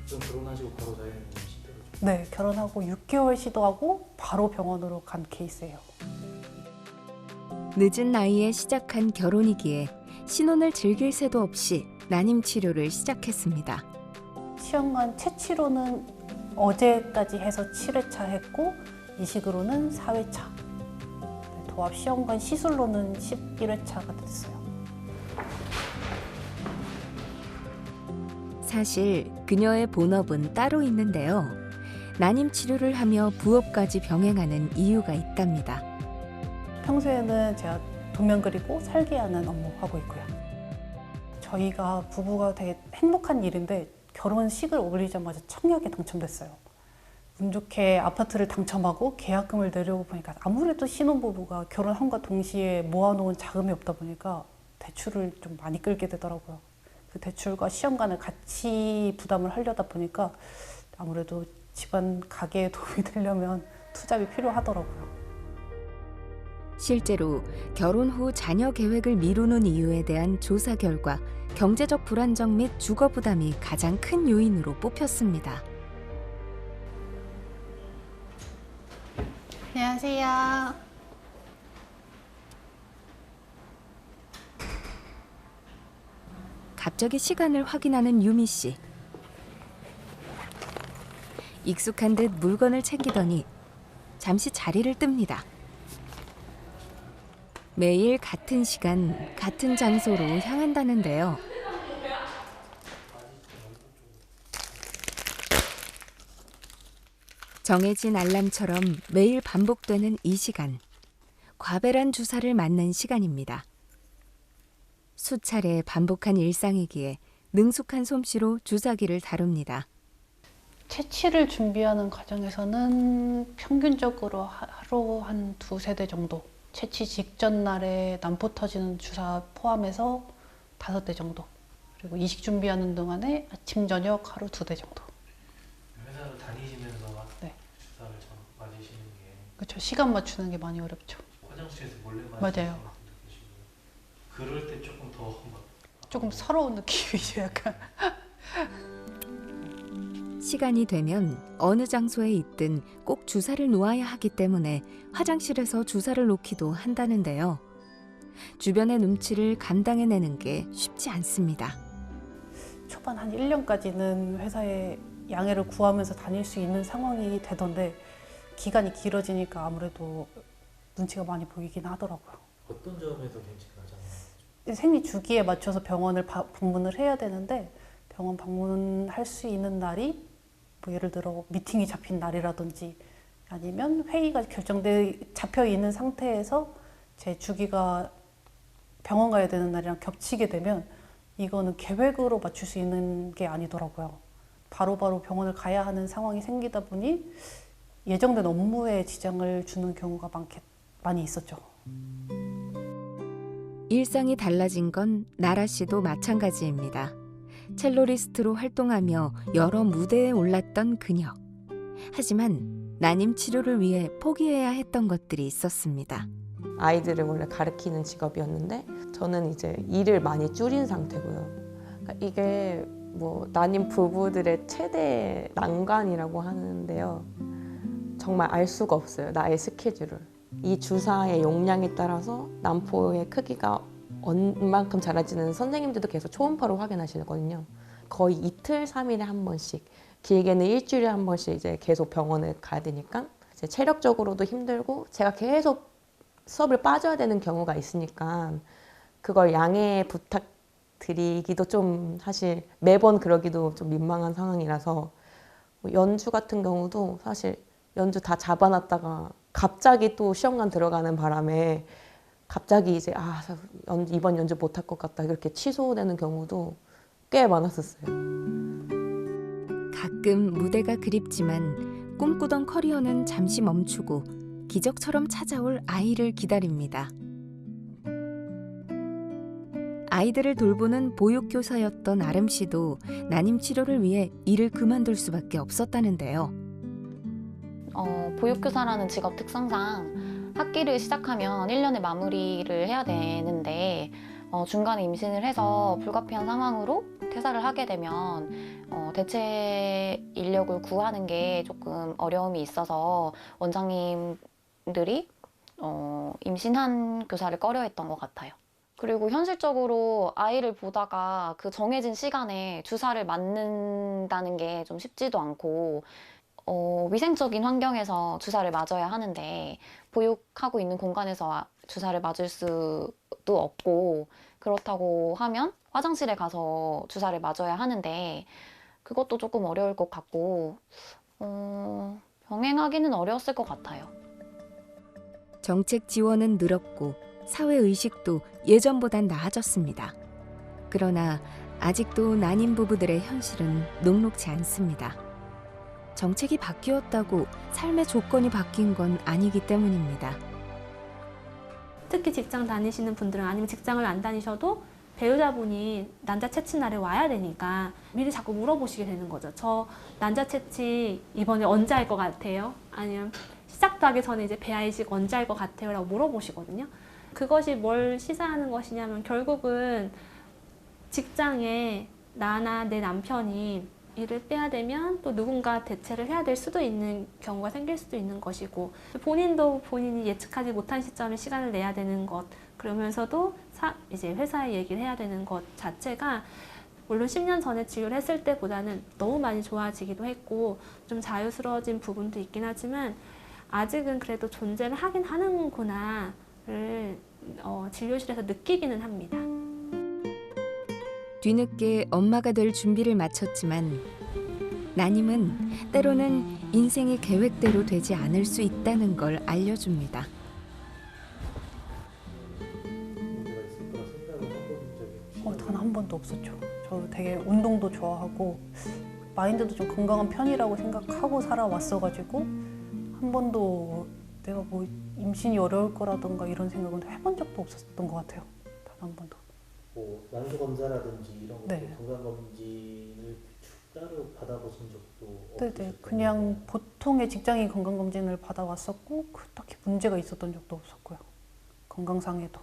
[SPEAKER 9] 좀 결혼하시고 바로 자연인 시대로 좀.
[SPEAKER 14] 네, 결혼하고 6개월 시도하고 바로 병원으로 간 케이스예요.
[SPEAKER 3] 늦은 나이에 시작한 결혼이기에 신혼을 즐길 새도 없이 난임 치료를 시작했습니다.
[SPEAKER 14] 시험관 채취로는 어제까지 해서 7회차 했고 이식으로는 4회차. 도합 시험관 시술로는 11회차가 됐어요.
[SPEAKER 3] 사실 그녀의 본업은 따로 있는데요. 난임 치료를 하며 부업까지 병행하는 이유가 있답니다.
[SPEAKER 14] 평소에는 제가 도면 그리고 설계하는 업무 하고 있고요. 저희가 부부가 되게 행복한 일인데 결혼식을 올리자마자 청약에 당첨됐어요. 운 좋게 아파트를 당첨하고 계약금을 내려고 보니까 아무래도 신혼부부가 결혼함과 동시에 모아놓은 자금이 없다 보니까 대출을 좀 많이 끌게 되더라고요. 그 대출과 시험관을 같이 부담을 하려다 보니까 아무래도 집안 가계에 도움이 되려면 투잡이 필요하더라고요.
[SPEAKER 3] 실제로 결혼 후 자녀 계획을 미루는 이유에 대한 조사 결과 경제적 불안정 및 주거 부담이 가장 큰 요인으로 뽑혔습니다.
[SPEAKER 14] 안녕하세요.
[SPEAKER 3] 갑자기 시간을 확인하는 유미 씨. 익숙한 듯 물건을 챙기더니 잠시 자리를 뜹니다. 매일 같은 시간, 같은 장소로 향한다는데요. 정해진 알람처럼 매일 반복되는 이 시간. 과배란 주사를 맞는 시간입니다. 수차례 반복한 일상이기에 능숙한 솜씨로 주사기를 다룹니다.
[SPEAKER 14] 채취를 준비하는 과정에서는 평균적으로 하루 한 2-3대 정도, 채취 직전 날에 난포 터지는 주사 포함해서 5대 정도, 그리고 이식 준비하는 동안에 아침 저녁 하루 2대 정도.
[SPEAKER 9] 회사를 다니시면서
[SPEAKER 14] 네.
[SPEAKER 9] 주사를 맞으시는 게
[SPEAKER 14] 그렇죠. 시간 맞추는 게 많이 어렵죠.
[SPEAKER 9] 화장실에서 몰래 맞으시는
[SPEAKER 14] 맞아요.
[SPEAKER 9] 분도 계시고 그럴 때 조금 더
[SPEAKER 14] 조금 서러운 느낌이죠, 약간.
[SPEAKER 3] 시간이 되면 어느 장소에 있든 꼭 주사를 놓아야 하기 때문에 화장실에서 주사를 놓기도 한다는데요. 주변의 눈치를 감당해내는 게 쉽지 않습니다.
[SPEAKER 14] 초반 한 1년까지는 회사에 양해를 구하면서 다닐 수 있는 상황이 되던데 기간이 길어지니까 아무래도 눈치가 많이 보이긴 하더라고요.
[SPEAKER 9] 어떤 점에서 눈치가 가장?
[SPEAKER 14] 생리 주기에 맞춰서 병원을 방문을 해야 되는데 병원 방문할 수 있는 날이 뭐 예를 들어 미팅이 잡힌 날이라든지 아니면 회의가 잡혀 있는 상태에서 제 주기가 병원 가야 되는 날이랑 겹치게 되면 이거는 계획으로 맞출 수 있는 게 아니더라고요. 바로바로 병원을 가야 하는 상황이 생기다 보니 예정된 업무에 지장을 주는 경우가 많이 있었죠.
[SPEAKER 3] 일상이 달라진 건 나라 씨도 마찬가지입니다. 첼로리스트로 활동하며 여러 무대에 올랐던 그녀. 하지만 난임 치료를 위해 포기해야 했던 것들이 있었습니다.
[SPEAKER 10] 아이들을 원래 가르치는 직업이었는데 저는 이제 일을 많이 줄인 상태고요. 그러니까 이게 뭐 난임 부부들의 최대 난관이라고 하는데요. 정말 알 수가 없어요. 나의 스케줄을. 이 주사의 용량에 따라서 난포의 크기가 얼만큼 자라지는 선생님들도 계속 초음파로 확인하시거든요. 거의 이틀, 3일에 한 번씩, 길게는 일주일에 한 번씩 이제 계속 병원에 가야 되니까 이제 체력적으로도 힘들고 제가 계속 수업을 빠져야 되는 경우가 있으니까 그걸 양해 부탁드리기도 좀 사실 매번 그러기도 좀 민망한 상황이라서 연주 같은 경우도 사실 연주 다 잡아놨다가 갑자기 또 시험관 들어가는 바람에 갑자기 이제 이번 연주 못할 것 같다 이렇게 취소되는 경우도 꽤 많았었어요.
[SPEAKER 3] 가끔 무대가 그립지만 꿈꾸던 커리어는 잠시 멈추고 기적처럼 찾아올 아이를 기다립니다. 아이들을 돌보는 보육교사였던 아름 씨도 난임 치료를 위해 일을 그만둘 수밖에 없었다는데요.
[SPEAKER 6] 보육교사라는 직업 특성상 학기를 시작하면 1년의 마무리를 해야 되는데 중간에 임신을 해서 불가피한 상황으로 퇴사를 하게 되면 대체 인력을 구하는 게 조금 어려움이 있어서 원장님들이 임신한 교사를 꺼려했던 것 같아요. 그리고 현실적으로 아이를 보다가 그 정해진 시간에 주사를 맞는다는 게 좀 쉽지도 않고 위생적인 환경에서 주사를 맞아야 하는데 보육하고 있는 공간에서 주사를 맞을 수도 없고 그렇다고 하면 화장실에 가서 주사를 맞아야 하는데 그것도 조금 어려울 것 같고 병행하기는 어려웠을 것 같아요.
[SPEAKER 3] 정책 지원은 늘었고 사회의식도 예전보단 나아졌습니다. 그러나 아직도 난임 부부들의 현실은 녹록지 않습니다. 정책이 바뀌었다고 삶의 조건이 바뀐 건 아니기 때문입니다.
[SPEAKER 13] 특히 직장 다니시는 분들은 아니면 직장을 안 다니셔도 배우자분이 난자 채취 날에 와야 되니까 미리 자꾸 물어보시게 되는 거죠. 저 난자 채취 이번에 언제 할 것 같아요? 아니면 시작도 하기 전에 이제 배아이식 언제 할 것 같아요? 라고 물어보시거든요. 그것이 뭘 시사하는 것이냐면 결국은 직장에 나나 내 남편이 일을 빼야 되면 또 누군가 대체를 해야 될 수도 있는 경우가 생길 수도 있는 것이고 본인도 본인이 예측하지 못한 시점에 시간을 내야 되는 것 그러면서도 이제 회사에 얘기를 해야 되는 것 자체가 물론 10년 전에 진료를 했을 때보다는 너무 많이 좋아지기도 했고 좀 자유스러워진 부분도 있긴 하지만 아직은 그래도 존재를 하긴 하는구나를 진료실에서 느끼기는 합니다.
[SPEAKER 3] 뒤늦게 엄마가 될 준비를 마쳤지만 난임은 때로는 인생이 계획대로 되지 않을 수 있다는 걸 알려줍니다.
[SPEAKER 14] 단 한 번도 없었죠. 저 되게 운동도 좋아하고 마인드도 좀 건강한 편이라고 생각하고 살아왔어가지고 한 번도 내가 뭐 임신이 어려울 거라던가 이런 생각은 해본 적도 없었던 것 같아요. 단 한 번도.
[SPEAKER 15] 뭐 난소 검사라든지 이런 거
[SPEAKER 14] 네.
[SPEAKER 15] 건강 검진을 따로 받아보신 적도
[SPEAKER 14] 네네.
[SPEAKER 15] 없으셨나요?
[SPEAKER 14] 그냥 보통의 직장인 건강 검진을 받아왔었고 딱히 문제가 있었던 적도 없었고요. 건강상에도.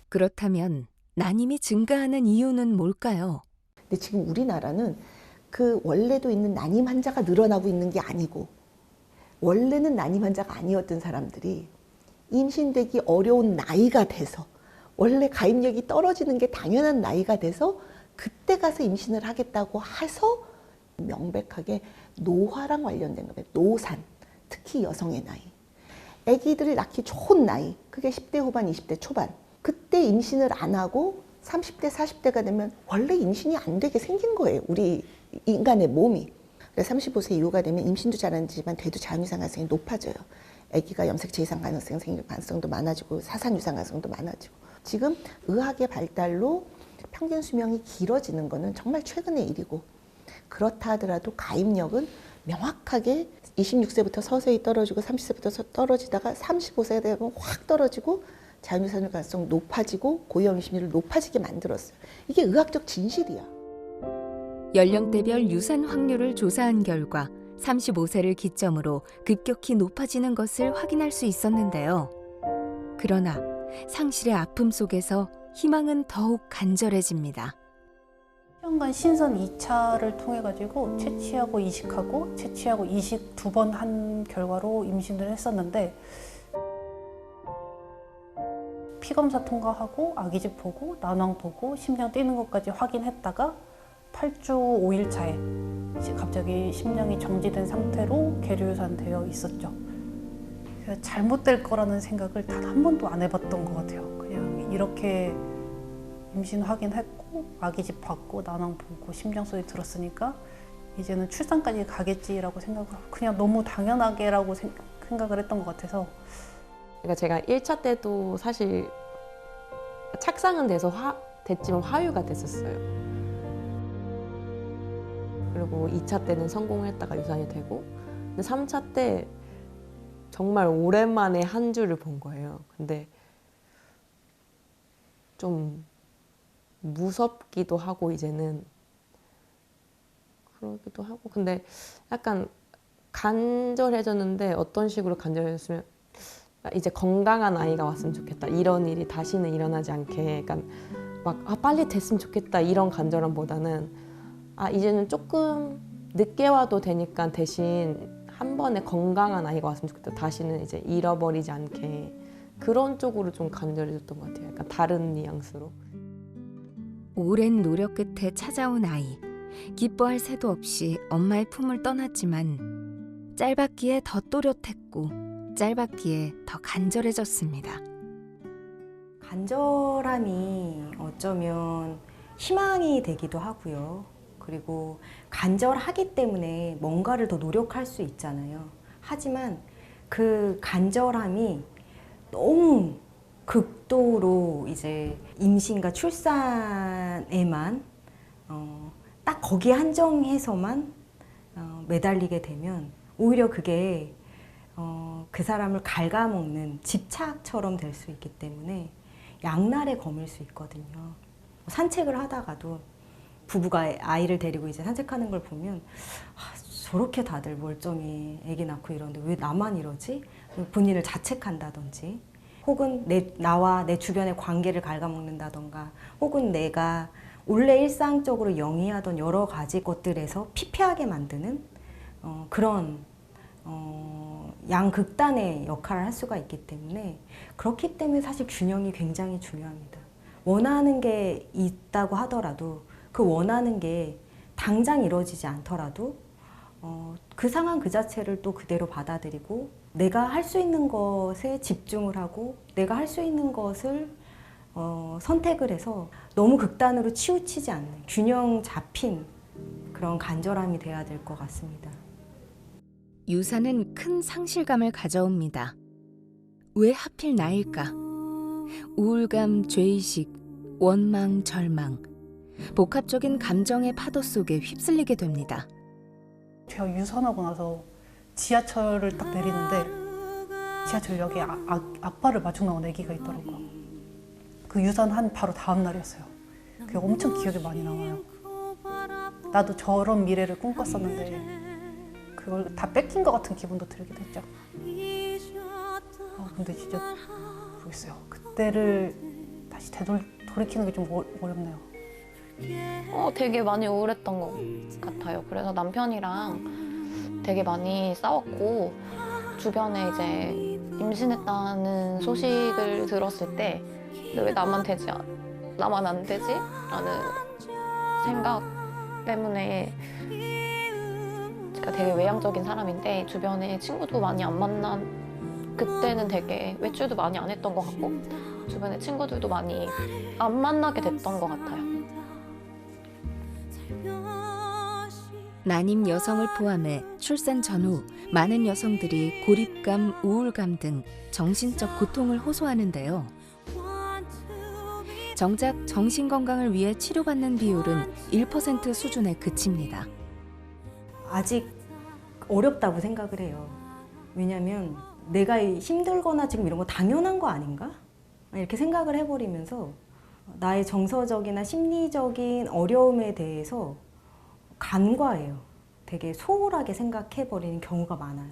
[SPEAKER 3] 그렇다면 난임이 증가하는 이유는 뭘까요?
[SPEAKER 5] 근데 지금 우리나라는 그 원래도 있는 난임 환자가 늘어나고 있는 게 아니고 원래는 난임 환자가 아니었던 사람들이 임신되기 어려운 나이가 돼서 원래 가입력이 떨어지는 게 당연한 나이가 돼서 그때 가서 임신을 하겠다고 해서 명백하게 노화랑 관련된 거예요. 노산, 특히 여성의 나이. 아기들을 낳기 좋은 나이, 그게 10대 후반, 20대 초반. 그때 임신을 안 하고 30대, 40대가 되면 원래 임신이 안 되게 생긴 거예요. 우리 인간의 몸이. 그래서 35세 이후가 되면 임신도 잘 안 되지만 돼도 자연유산 가능성이 높아져요. 아기가 염색체 이상 가능성이 생길 가능성도 많아지고 사산 유산 가능성도 많아지고. 지금 의학의 발달로 평균 수명이 길어지는 거는 정말 최근의 일이고 그렇다 하더라도 가입력은 명확하게 26세부터 서서히 떨어지고 30세부터 떨어지다가 35세가 되면 확 떨어지고 자연유산일 가능성이 높아지고 고위험 심리를 높아지게 만들었어요. 이게 의학적 진실이야.
[SPEAKER 3] 연령대별 유산 확률을 조사한 결과 35세를 기점으로 급격히 높아지는 것을 확인할 수 있었는데요. 그러나 상실의 아픔 속에서 희망은 더욱 간절해집니다.
[SPEAKER 14] 시험관 신선 2차를 통해 가지고 채취하고 이식하고 채취하고 이식 2번 한 결과로 임신을 했었는데 피검사 통과하고 아기집 보고 난황 보고 심장 뛰는 것까지 확인했다가 8주 5일 차에 갑자기 심장이 정지된 상태로 계류유산되어 있었죠. 그래서 잘못될 거라는 생각을 단 한 번도 안 해봤던 것 같아요. 그냥 이렇게 임신 확인했고 아기집 봤고 난황 보고 심장 소리 들었으니까 이제는 출산까지 가겠지라고 생각을 하고 그냥 너무 당연하게라고 생각을 했던 것 같아서.
[SPEAKER 10] 그러니까 제가 1차 때도 사실 착상은 됐지만 화유가 됐었어요. 그리고 2차 때는 성공했다가 유산이 되고, 근데 3차 때 정말 오랜만에 한 줄을 본 거예요. 근데 좀 무섭기도 하고 이제는 그러기도 하고, 근데 약간 간절해졌는데 어떤 식으로 간절해졌으면 이제 건강한 아이가 왔으면 좋겠다. 이런 일이 다시는 일어나지 않게 약간 막 빨리 됐으면 좋겠다 이런 간절함보다는 이제는 조금 늦게 와도 되니까 대신 한 번에 건강한 아이가 왔으면 좋겠다. 다시는 이제 잃어버리지 않게 그런 쪽으로 좀 간절해졌던 것 같아요. 약간 다른 뉘앙스로.
[SPEAKER 3] 오랜 노력 끝에 찾아온 아이. 기뻐할 새도 없이 엄마의 품을 떠났지만 짧았기에 더 또렷했고 짧았기에 더 간절해졌습니다.
[SPEAKER 11] 간절함이 어쩌면 희망이 되기도 하고요. 그리고 간절하기 때문에 뭔가를 더 노력할 수 있잖아요. 하지만 그 간절함이 너무 극도로 이제 임신과 출산에만 딱 거기에 한정해서만 매달리게 되면 오히려 그게 그 사람을 갉아먹는 집착처럼 될 수 있기 때문에 양날의 검일 수 있거든요. 산책을 하다가도 부부가 아이를 데리고 이제 산책하는 걸 보면 저렇게 다들 멀쩡히 아기 낳고 이러는데 왜 나만 이러지? 본인을 자책한다든지 혹은 나와 내 주변의 관계를 ඝ아먹는다던가 혹은 내가 원래 일상적으로 영위하던 여러 가지 것들에서 피폐하게 만드는 그런 양극단의 역할을 할 수가 있기 때문에 그렇기 때문에 사실 균형이 굉장히 중요합니다. 원하는 게 있다고 하더라도 그 원하는 게 당장 이루어지지 않더라도 그 상황 그 자체를 또 그대로 받아들이고 내가 할 수 있는 것에 집중을 하고 내가 할 수 있는 것을 선택을 해서 너무 극단으로 치우치지 않는 균형 잡힌 그런 간절함이 돼야 될 것 같습니다.
[SPEAKER 3] 유산은 큰 상실감을 가져옵니다. 왜 하필 나일까? 우울감, 죄의식, 원망, 절망. 복합적인 감정의 파도 속에 휩쓸리게 됩니다.
[SPEAKER 14] 제가 유산하고 나서 지하철을 딱 내리는데 지하철역에 아빠를 마중 나온 아기가 있더라고요. 그 유산한 바로 다음 날이었어요. 그게 엄청 기억에 많이 남아요. 나도 저런 미래를 꿈꿨었는데 그걸 다 뺏긴 것 같은 기분도 들기도 했죠. 근데 진짜 모르겠어요. 그때를 다시 돌이키는 게 좀 어렵네요.
[SPEAKER 6] 되게 많이 우울했던 것 같아요. 그래서 남편이랑 되게 많이 싸웠고 주변에 이제 임신했다는 소식을 들었을 때 왜 나만 안 되지? 라는 생각 때문에 제가 되게 외향적인 사람인데 주변에 친구도 많이 안 그때는 되게 외출도 많이 안 했던 것 같고 주변에 친구들도 많이 안 만나게 됐던 것 같아요.
[SPEAKER 3] 난임 여성을 포함해 출산 전후 많은 여성들이 고립감, 우울감 등 정신적 고통을 호소하는데요. 정작 정신건강을 위해 치료받는 비율은 1% 수준에 그칩니다.
[SPEAKER 11] 아직 어렵다고 생각을 해요. 왜냐하면 내가 힘들거나 지금 이런 거 당연한 거 아닌가? 이렇게 생각을 해버리면서 나의 정서적이나 심리적인 어려움에 대해서 간과해요. 되게 소홀하게 생각해버리는 경우가 많아요.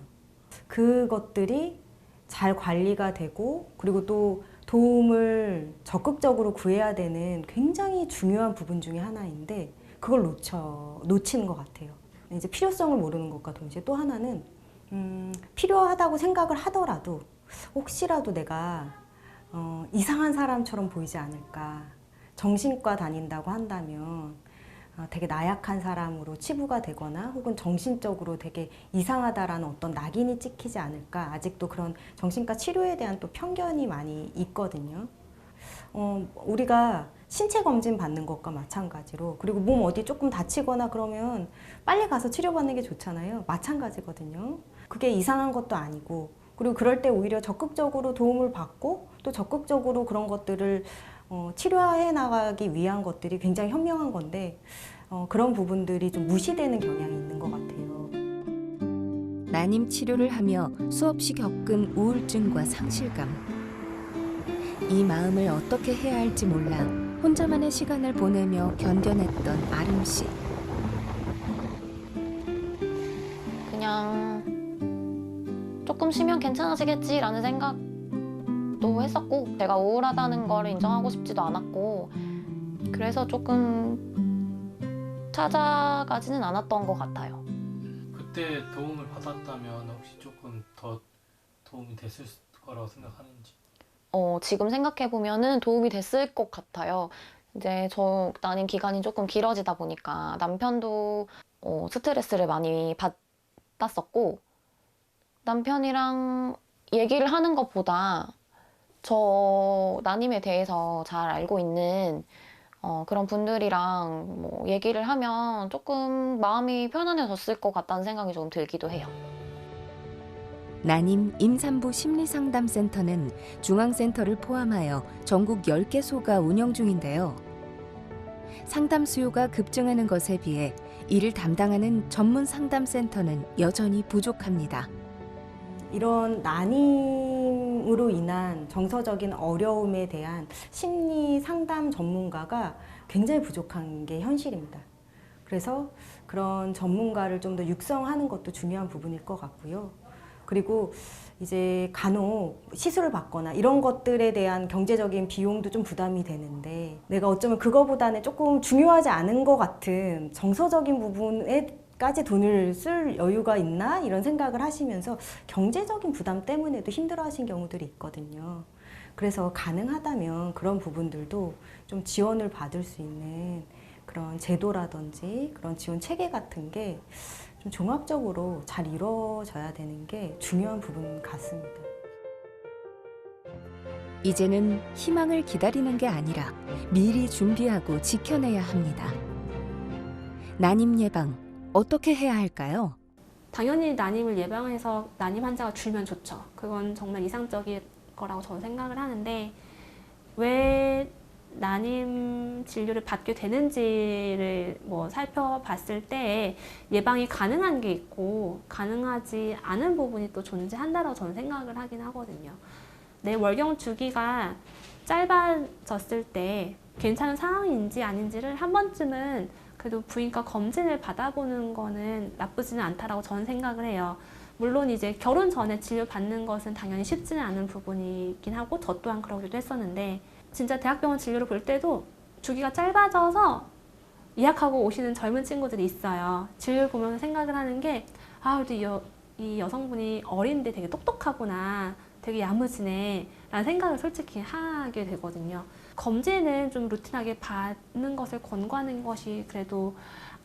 [SPEAKER 11] 그것들이 잘 관리가 되고 그리고 또 도움을 적극적으로 구해야 되는 굉장히 중요한 부분 중에 하나인데 그걸 놓치는 것 같아요. 이제 필요성을 모르는 것과 동시에 또 하나는 필요하다고 생각을 하더라도 혹시라도 내가 이상한 사람처럼 보이지 않을까. 정신과 다닌다고 한다면 되게 나약한 사람으로 치부가 되거나 혹은 정신적으로 되게 이상하다라는 어떤 낙인이 찍히지 않을까. 아직도 그런 정신과 치료에 대한 또 편견이 많이 있거든요. 우리가 신체 검진 받는 것과 마찬가지로 그리고 몸 어디 조금 다치거나 그러면 빨리 가서 치료받는 게 좋잖아요. 마찬가지거든요. 그게 이상한 것도 아니고 그리고 그럴 때 오히려 적극적으로 도움을 받고 또 적극적으로 그런 것들을 치료해 나가기 위한 것들이 굉장히 현명한 건데 그런 부분들이 좀 무시되는 경향이 있는 것 같아요.
[SPEAKER 3] 난임 치료를 하며 수없이 겪은 우울증과 상실감. 이 마음을 어떻게 해야 할지 몰라 혼자만의 시간을 보내며 견뎌냈던 아름 씨.
[SPEAKER 6] 그냥 조금 쉬면 괜찮아지겠지라는 생각도 했었고 제가 우울하다는 걸 인정하고 싶지도 않았고 그래서 조금 찾아가지는 않았던 것 같아요.
[SPEAKER 9] 그때 도움을 받았다면 혹시 조금 더 도움이 됐을 거라고 생각하는지?
[SPEAKER 6] 지금 생각해보면은 도움이 됐을 것 같아요. 이제 저 난임 기간이 조금 길어지다 보니까 남편도 스트레스를 많이 받았었고 남편이랑 얘기를 하는 것보다 저 난임에 대해서 잘 알고 있는 그런 분들이랑 뭐 얘기를 하면 조금 마음이 편안해졌을 것 같다는 생각이 좀 들기도 해요.
[SPEAKER 3] 난임 임산부 심리상담센터는 중앙센터를 포함하여 전국 10개소가 운영 중인데요. 상담 수요가 급증하는 것에 비해 이를 담당하는 전문 상담센터는 여전히 부족합니다.
[SPEAKER 11] 이런 난임으로 인한 정서적인 어려움에 대한 심리 상담 전문가가 굉장히 부족한 게 현실입니다. 그래서 그런 전문가를 좀 더 육성하는 것도 중요한 부분일 것 같고요. 그리고 이제 간혹 시술을 받거나 이런 것들에 대한 경제적인 비용도 좀 부담이 되는데 내가 어쩌면 그거보다는 조금 중요하지 않은 것 같은 정서적인 부분에까지 돈을 쓸 여유가 있나 이런 생각을 하시면서 경제적인 부담 때문에도 힘들어하신 경우들이 있거든요. 그래서 가능하다면 그런 부분들도 좀 지원을 받을 수 있는 그런 제도라든지 그런 지원 체계 같은 게 좀 종합적으로 잘 이루어져야 되는 게 중요한 부분 같습니다.
[SPEAKER 3] 이제는 희망을 기다리는 게 아니라 미리 준비하고 지켜내야 합니다. 난임 예방 어떻게 해야 할까요?
[SPEAKER 13] 당연히 난임을 예방해서 난임 환자가 줄면 좋죠. 그건 정말 이상적일 거라고 저는 생각을 하는데 왜 난임 진료를 받게 되는지를 살펴봤을 때 예방이 가능한 게 있고 가능하지 않은 부분이 또 존재한다고 저는 생각을 하긴 하거든요. 내 월경 주기가 짧아졌을 때 괜찮은 상황인지 아닌지를 한 번쯤은 그래도 부인과 검진을 받아보는 거는 나쁘지는 않다라고 저는 생각을 해요. 물론 이제 결혼 전에 진료받는 것은 당연히 쉽지는 않은 부분이긴 하고 저 또한 그러기도 했었는데 진짜 대학병원 진료를 볼 때도 주기가 짧아져서 예약하고 오시는 젊은 친구들이 있어요. 진료를 보면서 생각을 하는 게 그래도 이 여성분이 어린데 되게 똑똑하구나, 되게 야무지네 라는 생각을 솔직히 하게 되거든요. 검진은 좀 루틴하게 받는 것을 권고하는 것이 그래도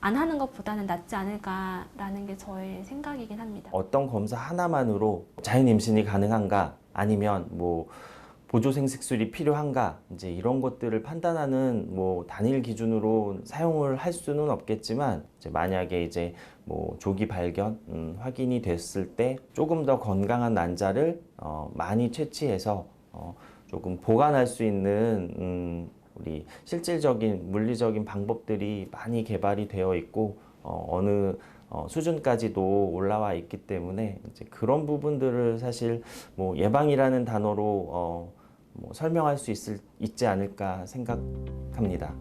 [SPEAKER 13] 안 하는 것보다는 낫지 않을까라는 게 저의 생각이긴 합니다.
[SPEAKER 8] 어떤 검사 하나만으로 자연 임신이 가능한가 아니면 보조생식술이 필요한가 이제 이런 것들을 판단하는 단일 기준으로 사용을 할 수는 없겠지만 이제 만약에 이제 조기 발견 확인이 됐을 때 조금 더 건강한 난자를 많이 채취해서 조금 보관할 수 있는 우리 실질적인 물리적인 방법들이 많이 개발이 되어 있고 어느 수준까지도 올라와 있기 때문에 이제 그런 부분들을 사실 예방이라는 단어로 뭐 설명할 수 있지 않을까 생각합니다.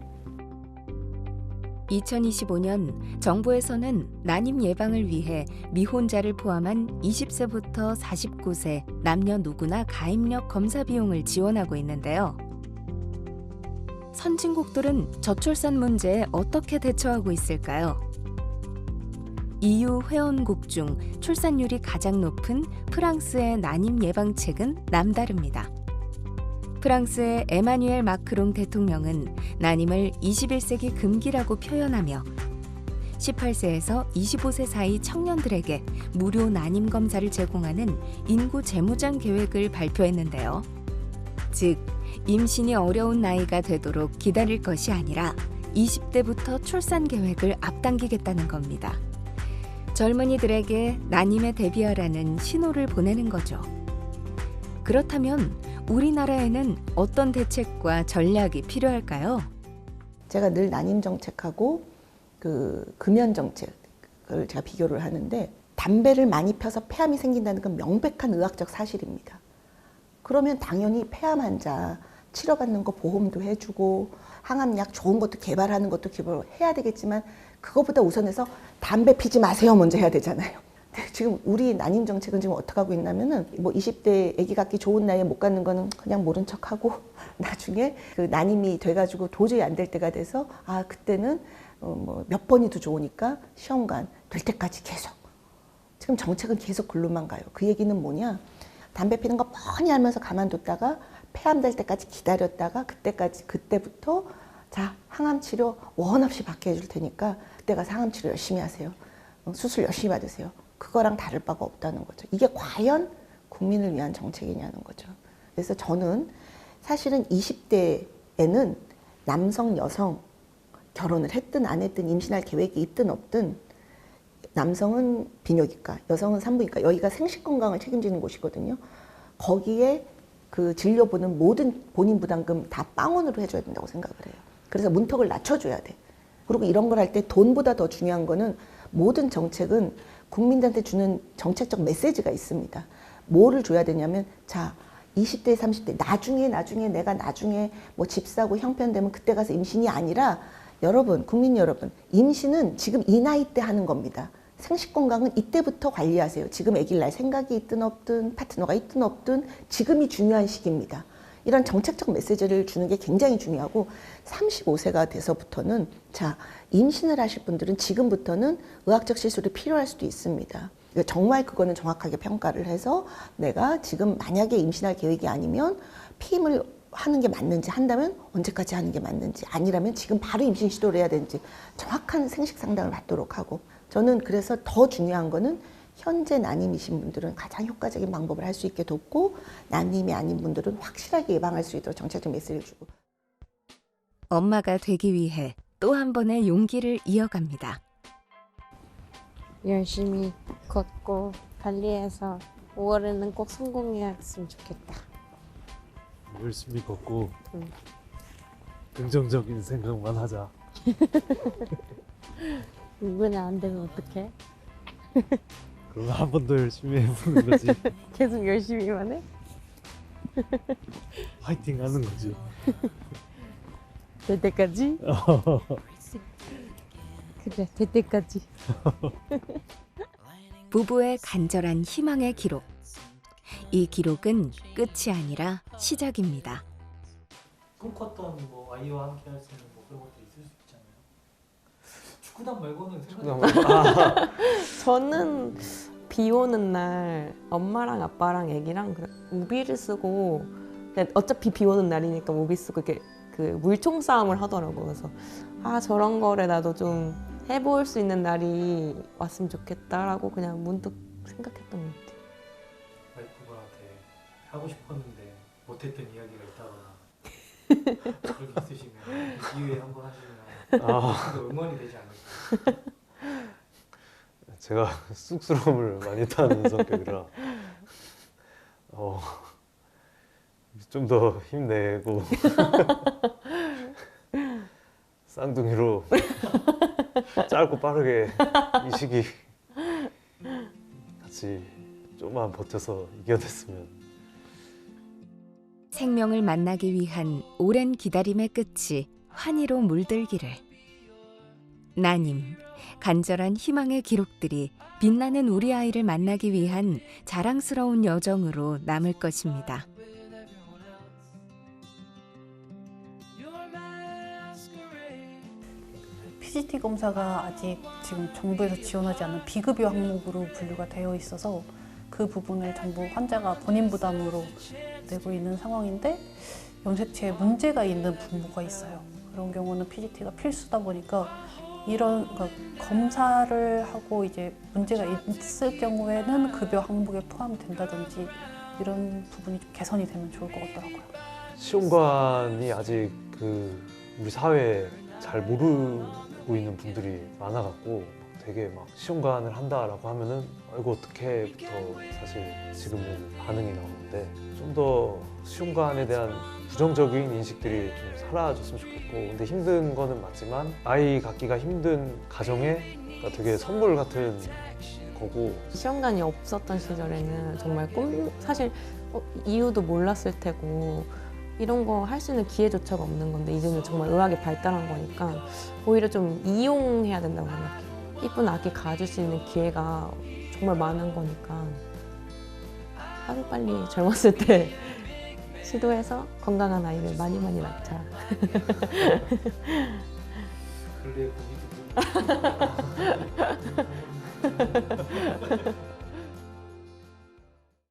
[SPEAKER 3] 2025년 정부에서는 난임 예방을 위해 미혼자를 포함한 20세부터 49세 남녀 누구나 가입력 검사 비용을 지원하고 있는데요. 선진국들은 저출산 문제에 어떻게 대처하고 있을까요? EU 회원국 중 출산율이 가장 높은 프랑스의 난임 예방책은 남다릅니다. 프랑스의 에마뉘엘 마크롱 대통령은 난임을 21세기 금기라고 표현하며 18세에서 25세 사이 청년들에게 무료 난임 검사를 제공하는 인구 재무장 계획을 발표했는데요. 즉, 임신이 어려운 나이가 되도록 기다릴 것이 아니라 20대부터 출산 계획을 앞당기겠다는 겁니다. 젊은이들에게 난임에 대비하라는 신호를 보내는 거죠. 그렇다면 우리나라에는 어떤 대책과 전략이 필요할까요?
[SPEAKER 5] 제가 늘 난임 정책하고 그 금연 정책을 제가 비교를 하는데 담배를 많이 펴서 폐암이 생긴다는 건 명백한 의학적 사실입니다. 그러면 당연히 폐암 환자 치료받는 거 보험도 해주고 항암약 좋은 것도 개발하는 것도 기본해야 되겠지만 그거보다 우선해서 담배 피지 마세요 먼저 해야 되잖아요. 지금 우리 난임 정책은 지금 어떻게 하고 있냐면은 뭐 20대 아기 갖기 좋은 나이에 못 갖는 거는 그냥 모른 척하고 나중에 그 난임이 돼가지고 도저히 안 될 때가 돼서 아 그때는 뭐 몇 번이도 좋으니까 시험관 될 때까지 계속 지금 정책은 계속 글로만 가요. 그 얘기는 뭐냐? 담배 피는 거 뻔히 알면서 가만뒀다가 폐암 될 때까지 기다렸다가 그때부터 자 항암 치료 원 없이 받게 해줄 테니까 그때 가서 항암 치료 열심히 하세요. 수술 열심히 받으세요. 그거랑 다를 바가 없다는 거죠. 이게 과연 국민을 위한 정책이냐는 거죠. 그래서 저는 사실은 20대에는 남성, 여성 결혼을 했든 안 했든 임신할 계획이 있든 없든 남성은 비뇨기과, 여성은 산부인과, 여기가 생식 건강을 책임지는 곳이거든요. 거기에 그 진료 보는 모든 본인 부담금 다 빵원으로 해줘야 된다고 생각을 해요. 그래서 문턱을 낮춰줘야 돼. 그리고 이런 걸 할 때 돈보다 더 중요한 거는 모든 정책은 국민들한테 주는 정책적 메시지가 있습니다. 뭐를 줘야 되냐면 자 20대, 30대 나중에 내가 나중에 뭐 집 사고 형편되면 그때 가서 임신이 아니라 여러분, 국민 여러분, 임신은 지금 이 나이 때 하는 겁니다. 생식 건강은 이때부터 관리하세요. 지금 아기를 낳을 생각이 있든 없든 파트너가 있든 없든 지금이 중요한 시기입니다. 이런 정책적 메시지를 주는 게 굉장히 중요하고 35세가 돼서부터는 자 임신을 하실 분들은 지금부터는 의학적 시술이 필요할 수도 있습니다. 정말 그거는 정확하게 평가를 해서 내가 지금 만약에 임신할 계획이 아니면 피임을 하는 게 맞는지 한다면 언제까지 하는 게 맞는지 아니라면 지금 바로 임신 시도를 해야 되는지 정확한 생식 상담을 받도록 하고 저는 그래서 더 중요한 거는 현재 난임이신 분들은 가장 효과적인 방법을 할 수 있게 돕고 난임이 아닌 분들은 확실하게 예방할 수 있도록 정책적 메시지를 주고
[SPEAKER 3] 엄마가 되기 위해 또 한 번의 용기를 이어갑니다.
[SPEAKER 10] 열심히 걷고 관리해서 5월에는 꼭 성공해야했으면 좋겠다.
[SPEAKER 1] 열심히 걷고 긍정적인 생각만 하자.
[SPEAKER 10] 이번에 안 되면 어떡해?
[SPEAKER 1] 그럼 한 번 더 열심히 해보는 거지.
[SPEAKER 10] 계속 열심히만 해?
[SPEAKER 1] 화이팅 하는 거지.
[SPEAKER 10] 될 때까지? 그래, 될 때까지.
[SPEAKER 3] 부부의 간절한 희망의 기록. 이 기록은 끝이 아니라 시작입니다.
[SPEAKER 9] 꿈꿨던 뭐 아이와 함께 할 수 있는 뭐 그런 것도 있을 수 있잖아요. 축구단 말고는 생각이
[SPEAKER 10] 저는 비 오는 날 엄마랑 아빠랑 애기랑 우비를 쓰고 어차피 비 오는 날이니까 우비 쓰고 이렇게 그 물총 싸움을 하더라고요. 그래서 아 저런 거를 나도 좀 해볼 수 있는 날이 왔으면 좋겠다라고 그냥 문득 생각했던 것 같아요.
[SPEAKER 9] 와이프가 하고 싶었는데 못했던 이야기가 있다거나 그렇게 있으시면 기회에 한번 하시면 응원이 되지 않을까.
[SPEAKER 1] 제가 쑥스러움을 많이 타는 성격이라 좀 더 힘내고 쌍둥이로 짧고 빠르게 이 시기 같이 좀만 버텨서 이겨냈으면.
[SPEAKER 3] 생명을 만나기 위한 오랜 기다림의 끝이 환희로 물들기를. 나님, 간절한 희망의 기록들이 빛나는 우리 아이를 만나기 위한 자랑스러운 여정으로 남을 것입니다.
[SPEAKER 14] PGT 검사가 아직 지금 정부에서 지원하지 않은 비급여 항목으로 분류가 되어 있어서 그 부분을 정부 환자가 본인 부담으로 내고 있는 상황인데 염색체에 문제가 있는 부모가 있어요. 그런 경우는 PGT가 필수다 보니까 이런 검사를 하고 이제 문제가 있을 경우에는 급여 항목에 포함이 된다든지 이런 부분이 좀 개선이 되면 좋을 것 같더라고요.
[SPEAKER 1] 시험관이 아직 우리 사회에 잘 모르고 있는 분들이 많아갖고 되게 막 시험관을 한다라고 하면은 이거 어떡해부터 사실 지금은 반응이 나오는데 좀 더 시험관에 대한 부정적인 인식들이 좀 사라졌으면 좋겠고, 근데 힘든 거는 맞지만 아이 갖기가 힘든 가정에 되게 선물 같은 거고.
[SPEAKER 10] 시험관이 없었던 시절에는 정말 사실 이유도 몰랐을 테고 이런 거 할 수 있는 기회조차가 없는 건데 이제는 정말 의학이 발달한 거니까 오히려 좀 이용해야 된다고 생각해. 이쁜 아기 가질 수 있는 기회가 정말 많은 거니까 하루빨리 젊었을 때 시도해서 건강한 아이를 많이 낳자.
[SPEAKER 15] 근데